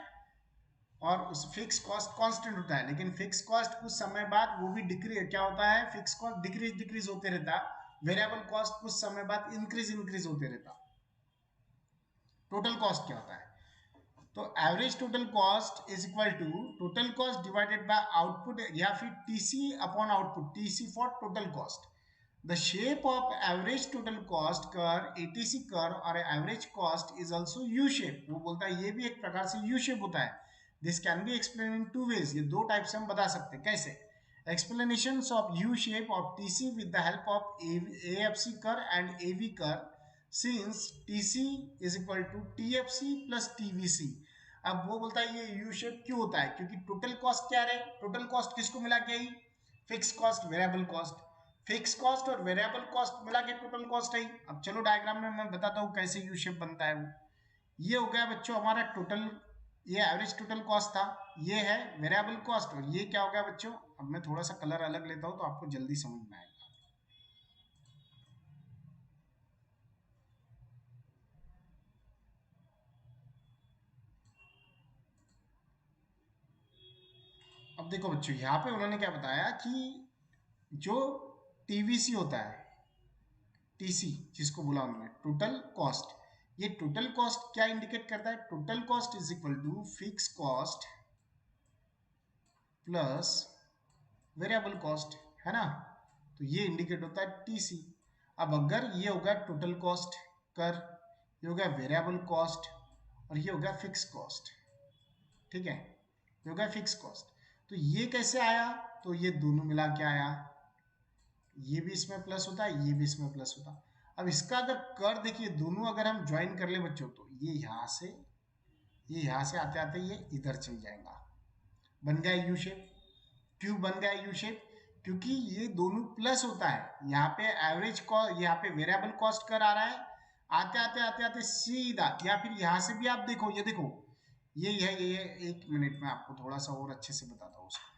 और उस फिक्स कॉस्ट कांस्टेंट होता है। लेकिन फिक्स कॉस्ट कुछ समय बाद वो भी डिक्रीज, क्या होता है, फिक्स कॉस्ट डिक्रीज डिक्रीज होते रहता, वेरिएबल कॉस्ट कुछ समय बाद इंक्रीज इंक्रीज होते रहता। टोटल कॉस्ट क्या होता है, तो average total cost is equal to total cost divided by output, या फिर TC upon output, TC for total cost. The shape of average total cost कर एटीसी कर और average cost is also U shape, वो बोलता है ये भी एक प्रकार से यू शेप होता है। This can be explain in 2 ways, ये 2 टाइप से हम बता सकते हैं। कैसे? explanations of U shape of TC with the help of AFC curve and AV curve, since TC is equal to TFC plus TVC। अब वो बोलता है ये U shape क्यों होता है, क्योंकि टोटल कॉस्ट क्या है, टोटल कॉस्ट किसको मिला के आई, fix cost variable cost, fix cost और वेरिएबल कॉस्ट मिला के टोटल कॉस्ट है। अब चलो डायग्राम में मैं बताता हूँ कैसे यू शेप बनता है। वो ये हो गया बच्चों हमारा टोटल ये एवरेज टोटल कॉस्ट था, ये है वेरिएबल कॉस्ट, और ये क्या हो गया बच्चों, अब मैं थोड़ा सा कलर अलग लेता हूं तो आपको जल्दी समझ में आएगा। अब देखो बच्चों, यहाँ पे उन्होंने क्या बताया कि जो टीवीसी होता है, टीसी जिसको बोला उन्होंने, टोटल कॉस्ट, ये टोटल कॉस्ट क्या इंडिकेट करता है, total cost is equal to fix cost plus variable cost, है ना। तो ये इंडिकेट होता है टीसी। अब अगर ये हो गया टोटल कॉस्ट कर, ये हो गया वेरिएबल कॉस्ट, और ये हो गया फिक्स कॉस्ट, ठीक है, ये हो गया फिक्स कॉस्ट। तो ये कैसे आया, तो ये दोनों मिला के आया, ये भी इसमें प्लस होता है, ये भी इसमें प्लस होता है। अब इसका अगर कर देखिए, दोनों अगर हम ज्वाइन कर ले बच्चों, तो ये यहाँ से, ये यहाँ से आते आते ये इधर चल जाएगा, बन गया यू शेप। क्यों बन गया यू शेप, क्योंकि ये दोनों प्लस होता है। यहाँ पे एवरेज कॉस्ट, यहाँ पे वेरिएबल कॉस्ट कर आ रहा है, आते आते आते आते सीधा, या फिर यहाँ से भी आप देखो, ये देखो, ये है, ये है। एक मिनट में आपको थोड़ा सा और अच्छे से बताता हूँ उसको।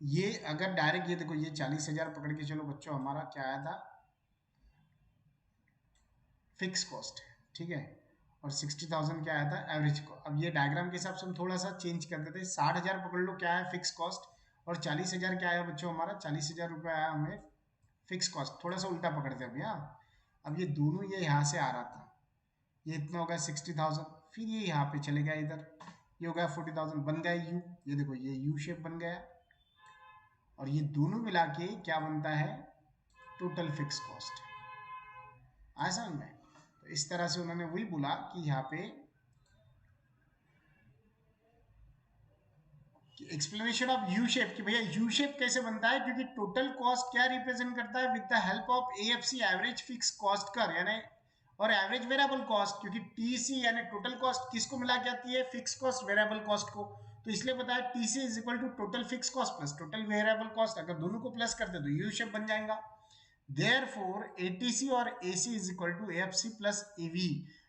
ये अगर डायरेक्ट, ये देखो, ये 40,000 पकड़ के चलो बच्चों, हमारा क्या आया था, फिक्स कॉस्ट, ठीक है, और 60,000 क्या आया था, एवरेज कॉस्ट। अब ये डायग्राम के हिसाब से हम थोड़ा सा चेंज कर देते हैं, 60,000 पकड़ लो क्या है फिक्स कॉस्ट, और 40,000 क्या आया बच्चों, हमारा 40,000 रुपये आया हमें फिक्स कॉस्ट। थोड़ा सा उल्टा पकड़ते हैं अभी, हाँ। अब ये दोनों ये यहाँ से आ रहा था, ये इतना हो गया 60,000, फिर ये यहाँ पे चले गया इधर, ये हो गया 40,000, बन गया यू, ये देखो ये यू शेप बन गया, और ये दोनों मिला के क्या बनता है, टोटल फिक्स कॉस्ट। आया समझ में। तो इस तरह से उन्होंने वही बोला कि यहाँ पे एक्सप्लेनेशन ऑफ यू शेप, कि भैया यू शेप कैसे बनता है, क्योंकि टोटल कॉस्ट क्या रिप्रेजेंट करता है, with the help of AFC, average fix cost कर, यानी, और एवरेज वेरिएबल कॉस्ट, क्योंकि टीसी यानी टोटल कॉस्ट किसको मिला के आती है, फिक्स कॉस्ट वेरिएबल कॉस्ट को। तो इसलिए बताया TC is equal to total fix cost plus total variable cost, अगर दोनों को प्लस करते तो यू शेप बन जाएगा। Therefore, ATC और AC is equal to AFC plus AV।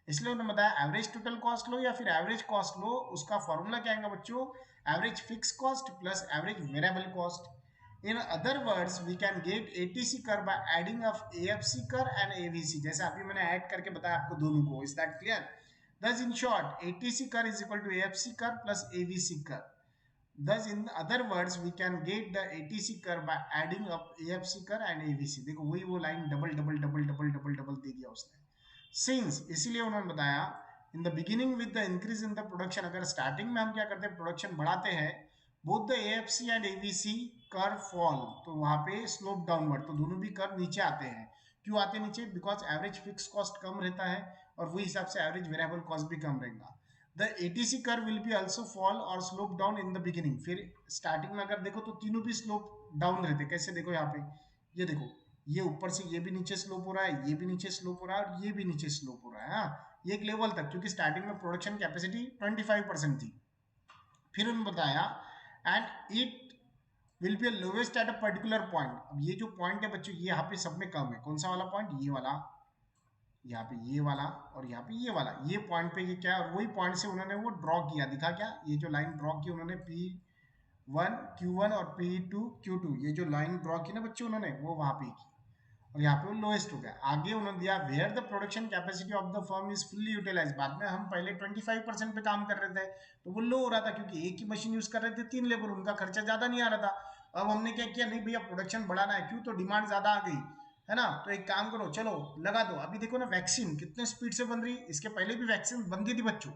इसलिए उन्होंने बताया एवरेज टोटल कॉस्ट लो या फिर एवरेज कॉस्ट लो, उसका फॉर्मूला क्या आएगा बच्चों, average fix cost plus average variable cost. In other words we can get ATC कर बाय एडिंग ऑफ AFC कर एंड AVC, जैसे अभी मैंने ऐड करके बताया आपको दोनों को। Is that clear? Thus in short, ATC कर is equal to AFC कर plus AVC कर। Thus, in other words, we can get the ATC curve by adding up AFC curve and AVC। देखो वही वो line double double double double double double दे दिया उसने। Since, इसीलिए उन्होंने बताया, in the beginning with the increase in the production, अगर स्टार्टिंग में हम क्या करते हैं, प्रोडक्शन बढ़ाते हैं, both the AFC and AVC curve fall, तो वहां पे स्लोप डाउनवर्ड, तो दोनों भी कर्व नीचे आते हैं। क्यों आते हैं नीचे, बिकॉज एवरेज फिक्स कॉस्ट कम रहता है, और वही हिसाब से एवरेज वेरिएबल कॉस्ट भी कम रहेगा। The ATC curve will be also fall और slope down in the beginning. फिर स्टार्टिंग में अगर देखो तो तीनों भी स्लोप डाउन रहते, कैसे देखो यहाँ पे, ये देखो, ये ऊपर से ये भी नीचे स्लोप हो रहा है, ये भी नीचे स्लोप हो रहा है, और ये भी नीचे स्लोप हो रहा है, हाँ, ये एक लेवल तक, क्योंकि स्टार्टिंग में प्रोडक्शन कैपेसिटी 25% थी। फिर उन्होंने बताया and it will B lowest at a particular point. अब ये जो पॉइंट है बच्चों, ये यहाँ पे सब में कम है, कौन सा वाला पॉइंट, ये वाला, यहाँ पे ये वाला, और यहाँ पे ये वाला, ये पॉइंट पे ये क्या है, और वही पॉइंट से उन्होंने वो ड्रॉ किया, दिखा क्या, ये जो लाइन ड्रॉ की उन्होंने P1 Q1 और P2 Q2, ये जो लाइन ड्रॉ की ना बच्चों उन्होंने, वो वहां पे की, और यहाँ पे वो लोएस्ट हो गया। आगे उन्होंने दिया where the production capacity of the firm is fully utilize. बाद में हम पहले 25% पे काम कर रहे थे, तो वो लो हो रहा था, क्योंकि एक ही मशीन यूज कर रहे थे, 3 लेबर, उनका खर्चा ज्यादा नहीं आ रहा था। अब हमने क्या किया, नहीं भैया प्रोडक्शन बढ़ाना है, क्यों, तो डिमांड ज्यादा आ गई, है ना, तो एक काम करो, चलो लगा दो। अभी देखो ना वैक्सीन कितने स्पीड से बन रही, इसके पहले भी वैक्सीन बनती थी बच्चों,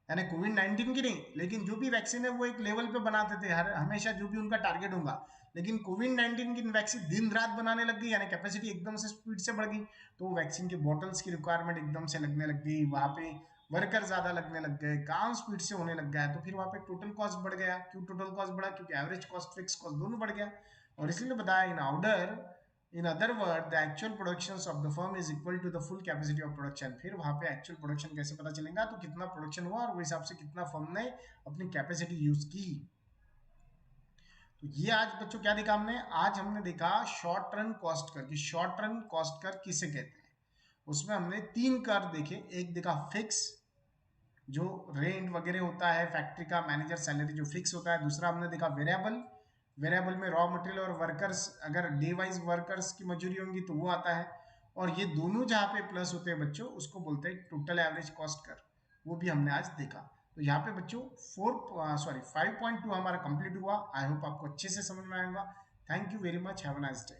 यानी कोविड 19 की नहीं, लेकिन जो भी वैक्सीन है वो एक लेवल पे बनाते थे, हर हमेशा जो भी उनका टारगेट होगा। लेकिन कोविड 19 की वैक्सीन दिन रात बनाने लग गई, यानी कैपेसिटी एकदम से स्पीड से बढ़ गई, तो वो वैक्सीन के बॉटल्स की रिक्वायरमेंट एकदम से लगने लग गई, वहां पे वर्कर ज्यादा लगने लग गए, काम स्पीड से होने लग गया, तो फिर वहां पे टोटल कॉस्ट बढ़ गया। क्यों टोटल कॉस्ट बढ़ा, क्योंकि एवरेज कॉस्ट फिक्स कॉस्ट दोनों बढ़ गया। और इसलिए बताया in order, in other word the actual production of the firm is equal to the full capacity of production. फिर वहां पे एक्चुअल प्रोडक्शन कैसे पता चलेगा, तो कितना प्रोडक्शन हुआ और उस हिसाब से कितना फर्म ने अपनी कैपेसिटी यूज की। तो ये आज बच्चों क्या देखा हमने, आज हमने देखा शॉर्ट रन कॉस्ट कर, कि शॉर्ट रन कॉस्ट कर किसे कहते हैं। उसमें हमने तीन कर देखे, एक देखा फिक्स, जो रेंट वगैरह होता है फैक्ट्री का, मैनेजर सैलरी जो फिक्स होता है। दूसरा हमने देखा वेरिएबल, वेरिएबल में रॉ मटेरियल और वर्कर्स, अगर डे वाइज वर्कर्स की मजूरी होंगी तो वो आता है। और ये दोनों जहाँ पे प्लस होते हैं बच्चों, उसको बोलते हैं टोटल एवरेज कॉस्ट कर, वो भी हमने आज देखा। तो यहाँ पे बच्चों 5.2 हमारा कंप्लीट हुआ। आई होप आपको अच्छे से समझ में आएगा। Thank you very much, have a nice day.